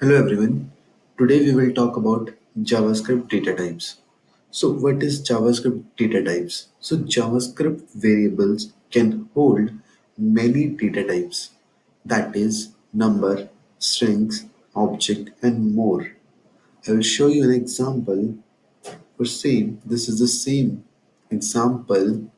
Hello everyone. Today we will talk about JavaScript data types. So what is JavaScript data types? So JavaScript variables can hold many data types, that is number, strings, object and more. I will show you an example for same. This is the same example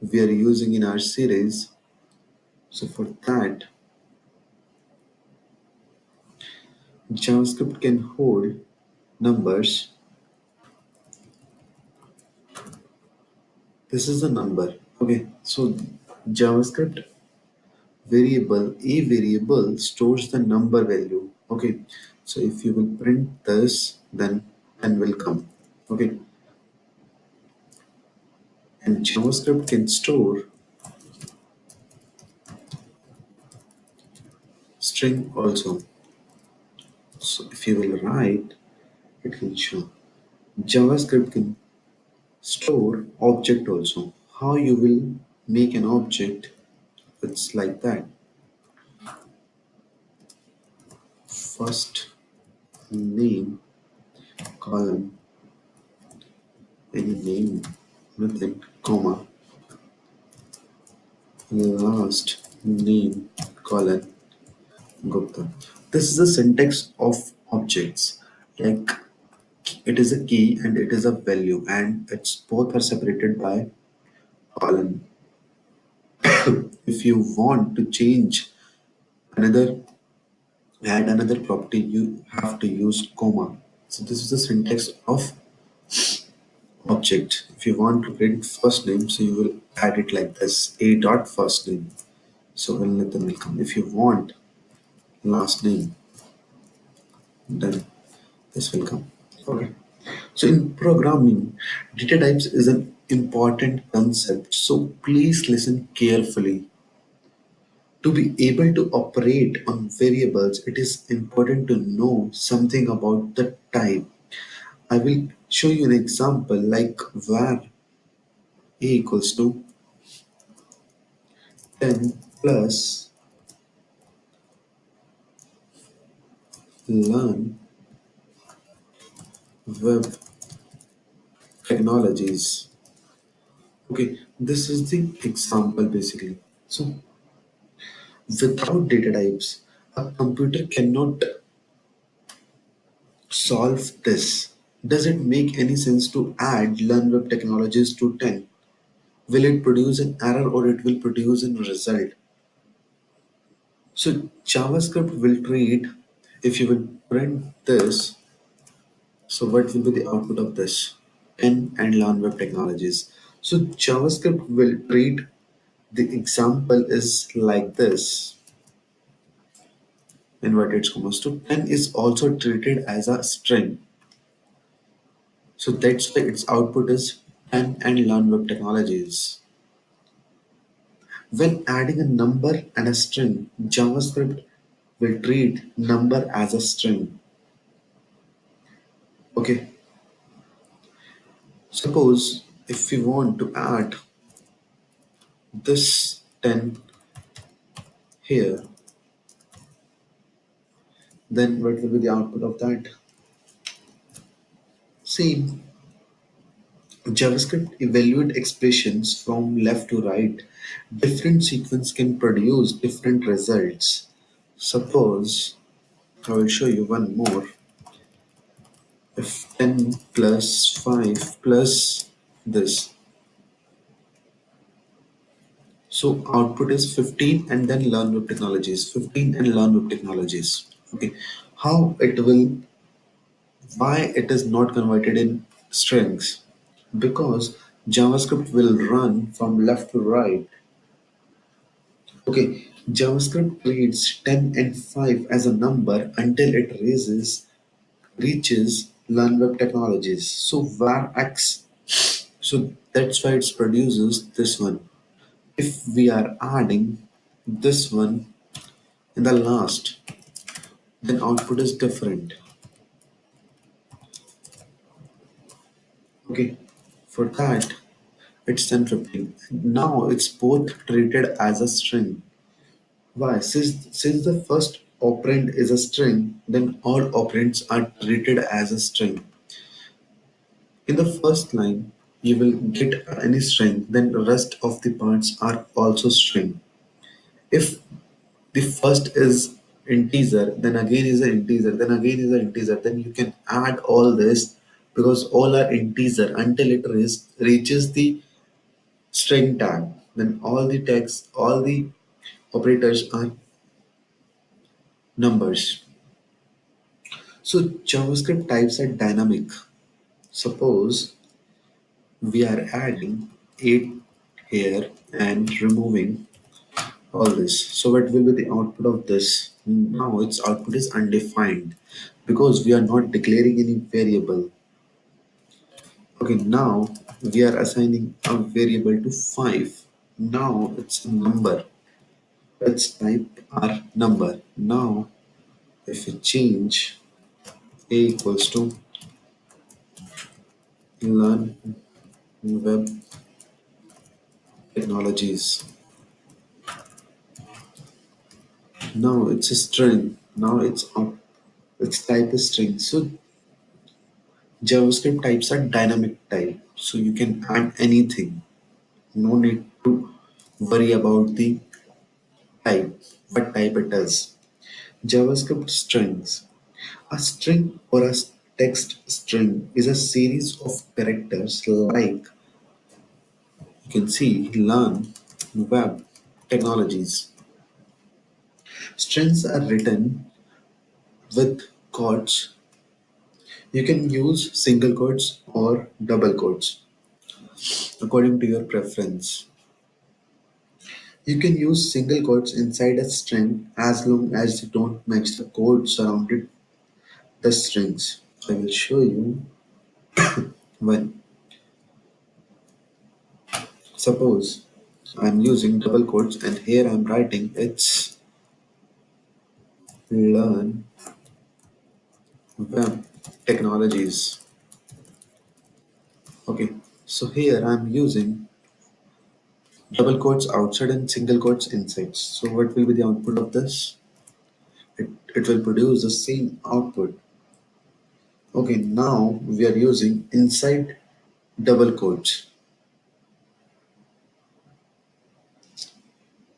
we are using in our series. So for that, JavaScript can hold numbers. This is the number. Okay, so JavaScript variable stores the number value. Okay, so if you will print this, then 10 will come. Okay, and JavaScript can store string also. So if you will write, it will show. JavaScript can store object also. How you will make an object? It's like that. First name column, any name, nothing, comma, last name colon Gupta. This is the syntax of objects. Like it is a key and it is a value, and it's both are separated by colon. If you want to change another, add another property, you have to use comma. So this is the syntax of object. If you want to print first name, so you will add it like this: a dot first name. So Nathan will come. If you want last name, then this will come. Okay. So in programming, data types is an important concept. So please listen carefully. To be able to operate on variables, it is important to know something about the type. I will show you an example like var a equals to 10 plus learn web technologies. Okay, this is the example basically. So without data types, a computer cannot solve this. Does it make any sense to add LearnWebTechnologies to 10? Will it produce an error or it will produce a result? So JavaScript will treat, if you will print this, so what will be the output of this? 10 and LearnWebTechnologies. So JavaScript will treat the example is like this, inverted commas. So 10 is also treated as a string. So that's why its output is 10 and LearnWebTechnologies. When adding a number and a string, JavaScript will treat number as a string. Okay, suppose if we want to add this 10 here, then what will be the output of that? See, JavaScript evaluate expressions from left to right. Different sequence can produce different results. Suppose I will show you one more. If 10 plus 5 plus this, so output is 15 and then learn web technologies. 15 and learn web technologies. Okay, how it will, why it is not converted in strings? Because JavaScript will run from left to right. Okay, JavaScript reads 10 and 5 as a number until it reaches learn web technologies. So var x, so that's why it produces this one. If we are adding this one in the last, then output is different. Okay, for that it's 1015. Now it's both treated as a string. Why? Since the first operand is a string, then all operands are treated as a string. In the first line, you will get any string, then the rest of the parts are also string. If the first is integer, then again is an integer, then again is an integer, then you can add all this because all are integer until it reaches the string tag. Then all the tags, all the operators are numbers. So JavaScript types are dynamic. Suppose we are adding 8 here and removing all this. So what will be the output of this? Now its output is undefined because we are not declaring any variable. Okay, now we are assigning a variable to 5. Now it's a number. Let's type our number. Now if we change a equals to learn web technologies. Now it's a string. Now its type is string. So JavaScript types are dynamic type. So you can add anything. No need to worry about the type, what type it is. JavaScript strings. A string or a text string is a series of characters like you can see learn web technologies. Strings are written with quotes. You can use single quotes or double quotes according to your preference. You can use single quotes inside a string as long as you don't match the code surrounded the strings. I will show you when. Suppose I'm using double quotes and here I'm writing it's learn web technologies. Okay, so here I'm using double quotes outside and single quotes inside. So what will be the output of this? It will produce the same output. Okay, now we are using inside double quotes.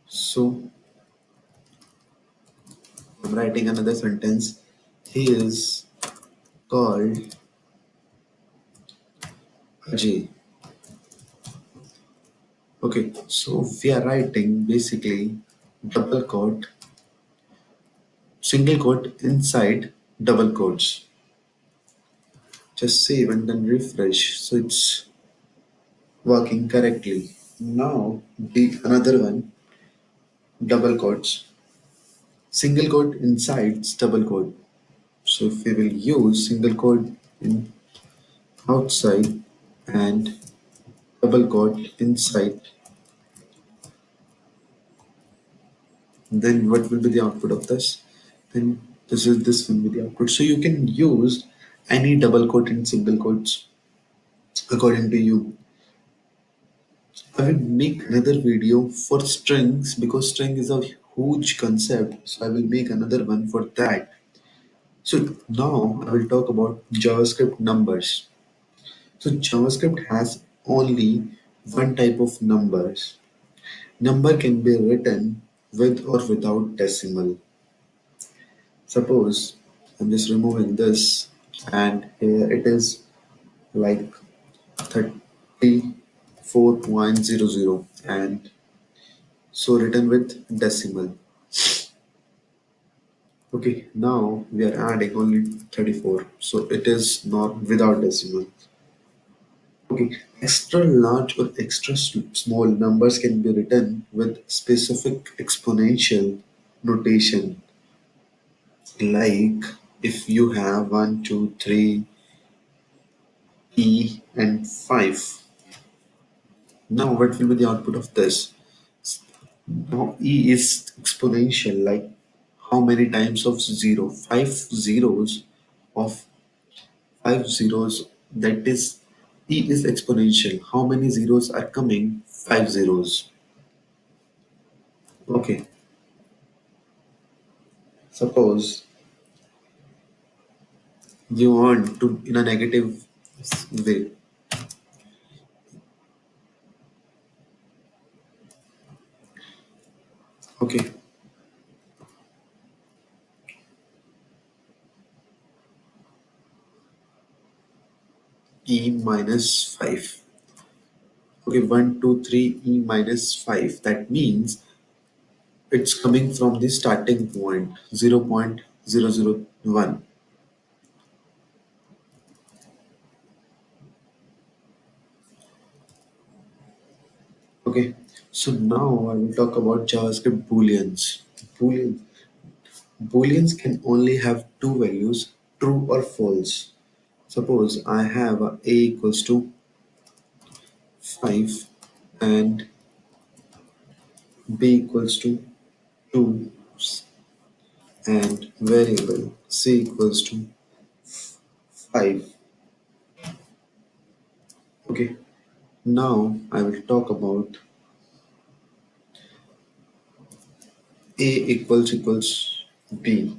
So I'm writing another sentence. He is called Ajay. Okay, so we are writing basically double quote, single quote inside double quotes. Just save and then refresh. So it's working correctly. Now the another one, double quotes, single quote inside double quote. So if we will use single quote in outside and double quote inside, then what will be the output of this? Then this will be the output. So you can use any double quote and single quotes according to you. I will make another video for strings because string is a huge concept. So I will make another one for that. So now I will talk about JavaScript numbers. So JavaScript has only one type of numbers. Number can be written with or without decimal. Suppose I'm just removing this and here it is like 34.00 and so written with decimal. Okay, now we are adding only 34, so it is not without decimal. Okay, extra large or extra small numbers can be written with specific exponential notation. Like if you have 1, 2, 3, e, and 5. Now, what will be the output of this? Now, e is exponential, like how many times of 0? 5 zeros of 5 zeros, that is, e is exponential. How many zeros are coming? 5 zeros. Okay, Suppose you want to in a negative way. Okay, e minus 5. Okay, 1, 2, 3, e minus 5. That means it's coming from the starting point 0.001. Okay, so now I will talk about JavaScript booleans. Boolean, booleans can only have two values, true or false. Suppose I have a equals to 5 and b equals to 2 and variable c equals to 5. Okay, now I will talk about a equals b.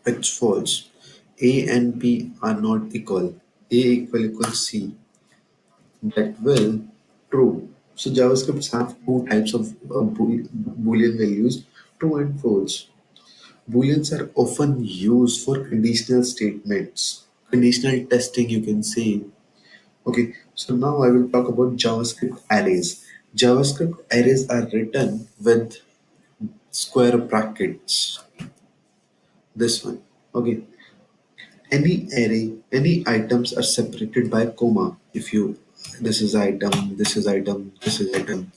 It's false. A and B are not equal. A equals C. That will true. So JavaScripts have two types of Boolean values, true and false. Booleans are often used for conditional statements, conditional testing, you can say. Okay, so now I will talk about JavaScript arrays. JavaScript arrays are written with square brackets. This one. Okay, any array, any items are separated by comma. If you, this is item, this is item, this is item.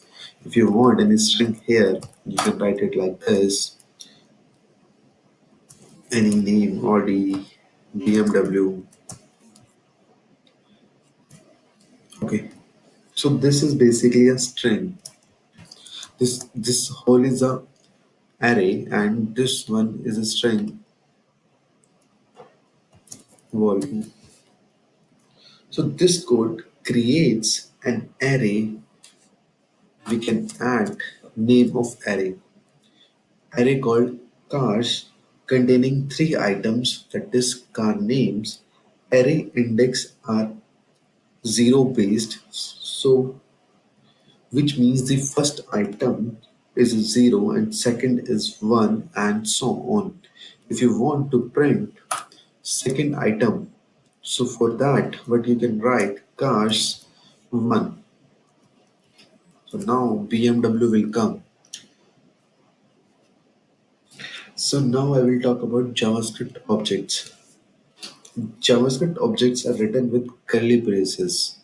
If you want any string here, you can write it like this. Any name, Audi, BMW. Okay. So this is basically a string. This whole is a array, and this one is a string volume. So this code creates an array. We can add name of array called cars containing three items, that is car names. Array index are zero based, so which means the first item is zero and second is one and so on. If you want to print second item, so for that what you can write cars one. So now BMW will come. So now I will talk about JavaScript objects. JavaScript objects are written with curly braces.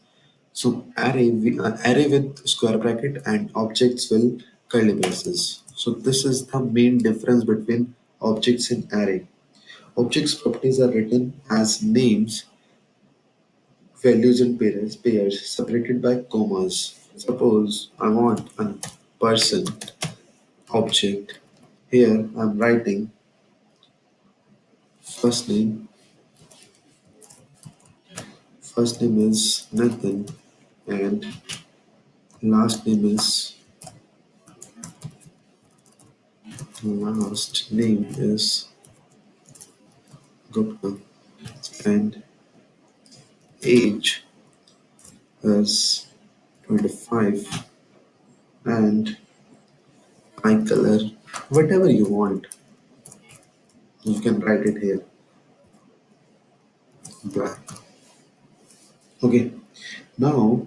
So array with square bracket and objects will curly braces. So this is the main difference between objects and array. Objects properties are written as names, values and pairs separated by commas. Suppose I want a person object. Here I'm writing first name. First name is Nathan and last name is last name is Gupta and age is 25 and eye color whatever you want, you can write it here, black. Okay, now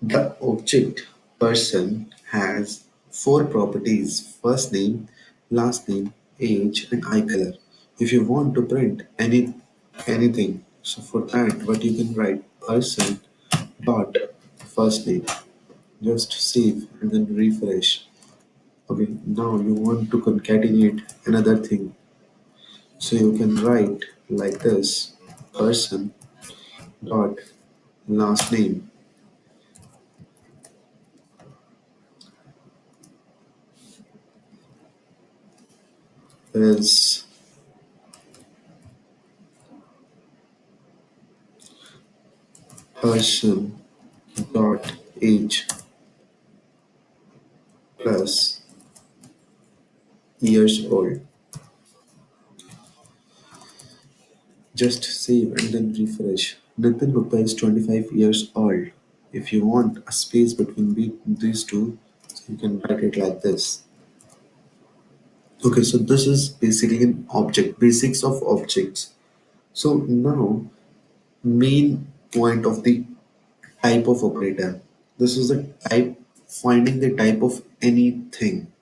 the object person has four properties: first name, last name, age and eye color. If you want to print anything, so for that what you can write person dot first name, just save and then refresh. Okay, now you want to concatenate another thing. So you can write like this: person dot last name is person dot age. plus years old. Just save and then refresh. Nathan Gupta is 25 years old. If you want a space between these two, you can write it like this. Okay, so this is basically an object, basics of objects. So now, main point of the type of operator. This is the type, finding the type of anything.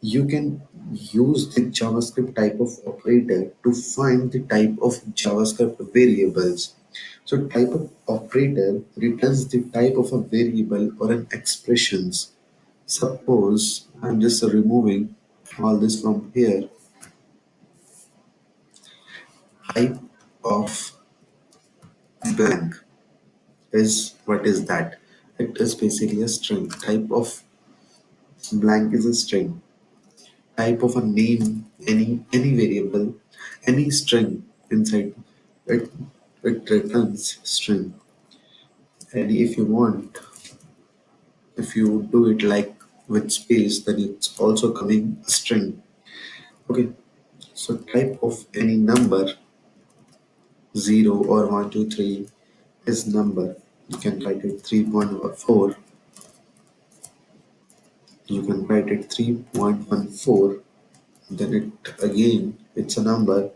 You can use the JavaScript type of operator to find the type of JavaScript variables. So type of operator returns the type of a variable or an expressions. Suppose I'm just removing all this from here. Type of blank is, what is that? It is basically a string. Type of blank is a string. Type of a name, any variable, any string inside it, it returns string. And if you want, if you do it like with space, then it's also coming a string. Okay, so type of any number, 0 or 1 2 3 is number. You can write it 3.4. You can write it 3.14. Then it again, it's a number.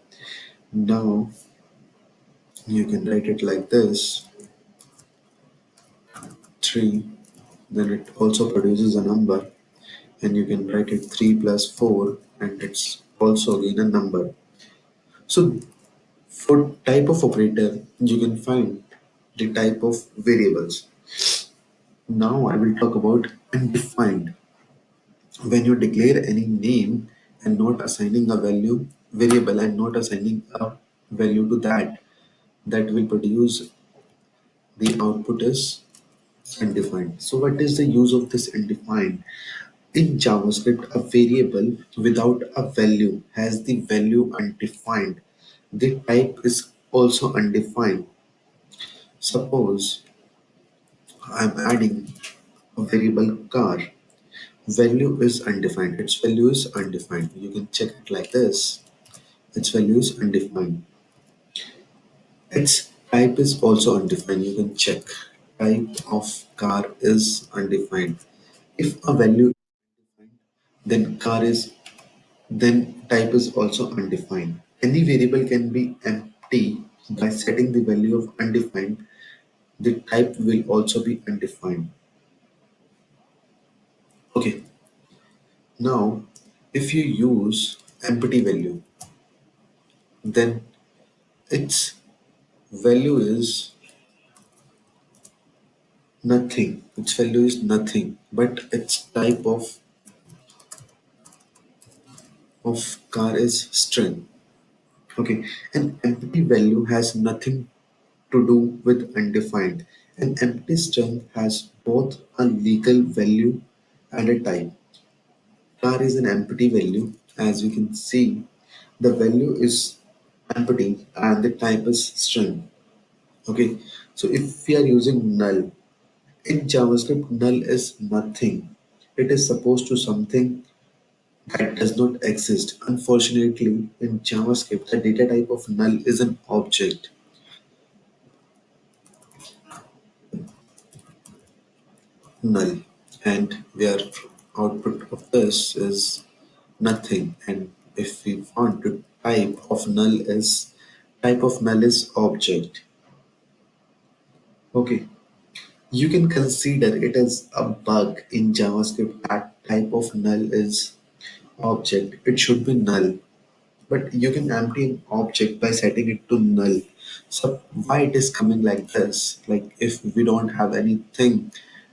Now you can write it like this, 3. Then it also produces a number, and you can write it 3 plus 4, and it's also again a number. So for type of operator, you can find the type of variables. Now I will talk about undefined. When you declare any name and not assigning a value variable and not assigning a value to that, that will produce the output is undefined. So what is the use of this undefined? In JavaScript, a variable without a value has the value undefined. The type is also undefined. Suppose I'm adding a variable car. Value is undefined. Its value is undefined. You can check it like this. Its value is undefined. Its type is also undefined. You can check. Type of car is undefined. If a value is undefined, then car is, then type is also undefined. Any variable can be empty by setting the value of undefined. The type will also be undefined. Okay, now if you use empty value, then its value is nothing. Its value is nothing, but its type of car is string. Okay, an empty value has nothing to do with undefined. An empty string has both a legal value and a type. Car is an empty value. As we can see, the value is empty and the type is string. Okay, so if we are using null in JavaScript, null is nothing. It is supposed to something that does not exist. Unfortunately, in JavaScript, the data type of null is an object, null, and where output of this is nothing. And if we want to type of null is object. Okay, you can consider it as a bug in JavaScript that type of null is object. It should be null, but you can empty an object by setting it to null. So why it is coming like this? Like if we don't have anything,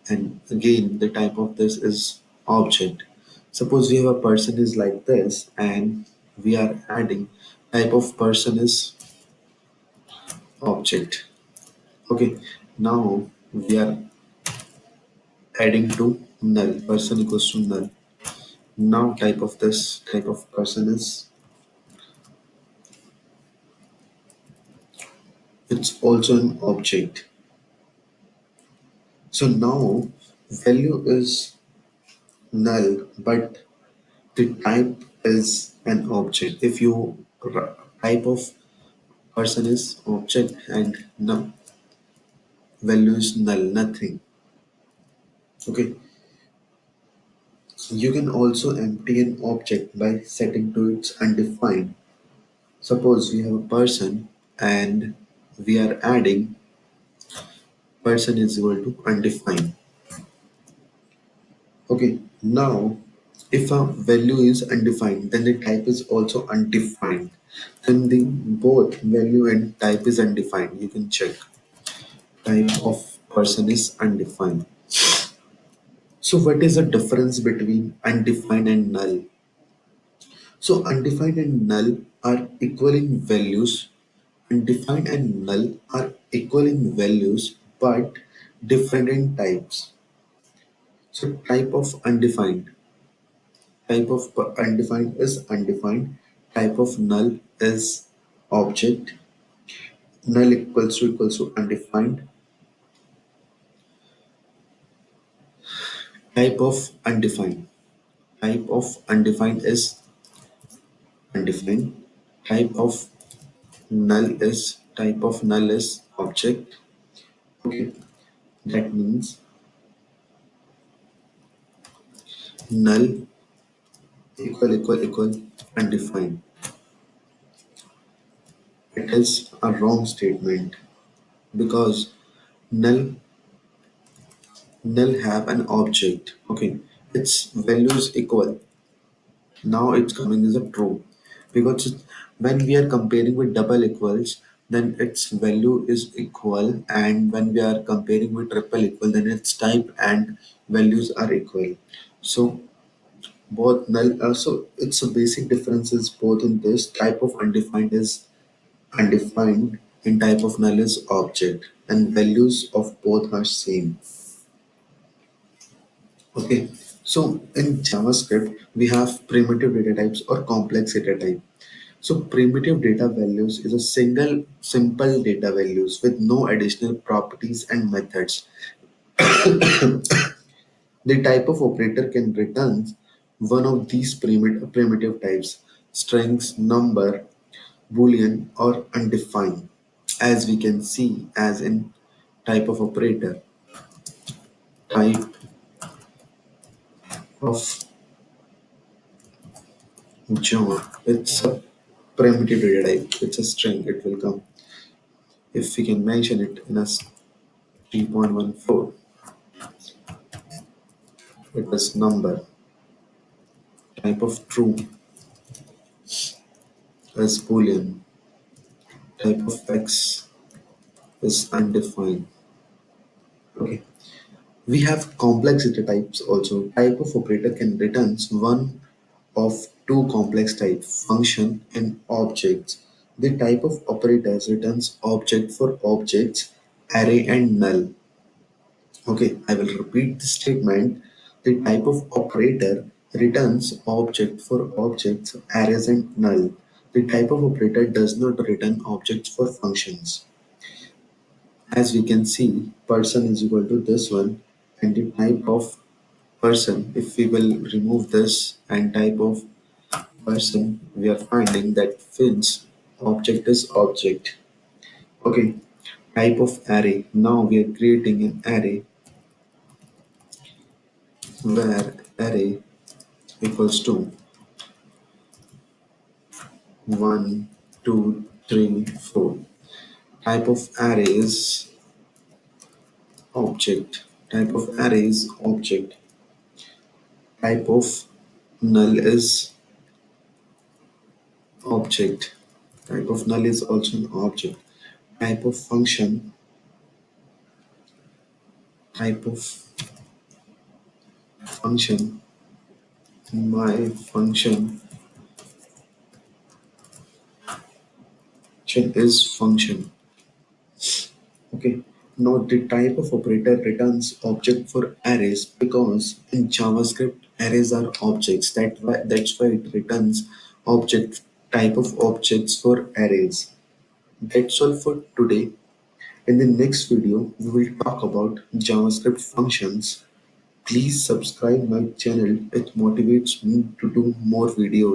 and again the type of this is object. Suppose we have a person is like this, and we are adding type of person is object. Okay, now we are adding to null, person equals to null. Now type of this type of person is, it's also an object. So now value is null, but the type is an object. If you type of person is object and no value is null, nothing. Okay, you can also empty an object by setting to its undefined. Suppose we have a person and we are adding person is equal to undefined. Okay, now if a value is undefined, then the type is also undefined. Then the both value and type is undefined. You can check type of person is undefined. So what is the difference between undefined and null? So undefined and null are equaling values. Undefined and null are equaling values but different in types. So type of undefined is undefined, type of null is object, null equals to undefined, type of undefined. Type of undefined is undefined, type of null is object. Okay, that means null equal undefined. It is a wrong statement because null null have an object. Okay, its values equal. Now it's coming as a true because when we are comparing with double equals, then its value is equal, and when we are comparing with triple equal, then its type and values are equal. So both null, so it's a basic difference is both in this type of undefined is undefined and type of null is object, and values of both are same. Okay, so in JavaScript we have primitive data types or complex data type. So primitive data values is a single simple data values with no additional properties and methods. The type of operator can return one of these primitive types: strings, number, boolean, or undefined. As we can see, as in type of operator, type of Java, it's a primitive data type, it's a string, it will come. If we can mention it in a 3.14, it is number. Type of true is boolean. Type of x is undefined. Okay. We have complex data types also. Type of operator can return one of two complex types, function and objects. The type of operators returns object for objects, array and null. Okay, I will repeat the statement. The type of operator returns object for objects, arrays and null. The type of operator does not return objects for functions. As we can see, person is equal to this one, and the type of person, if we will remove this and type of person, we are finding that fins object is object. Okay, type of array. Now we are creating an array where array equals to 1, 2, 3, 4. Type of array is object. Type of array is object. Type of null is object. Type of null is also an object. Type of function. Type of function. My function is function. Okay. Now the type of operator returns object for arrays because in JavaScript arrays are objects. That's why it returns object type of objects for arrays. That's all for today. In the next video, we will talk about JavaScript functions. Please subscribe my channel. It motivates me to do more videos.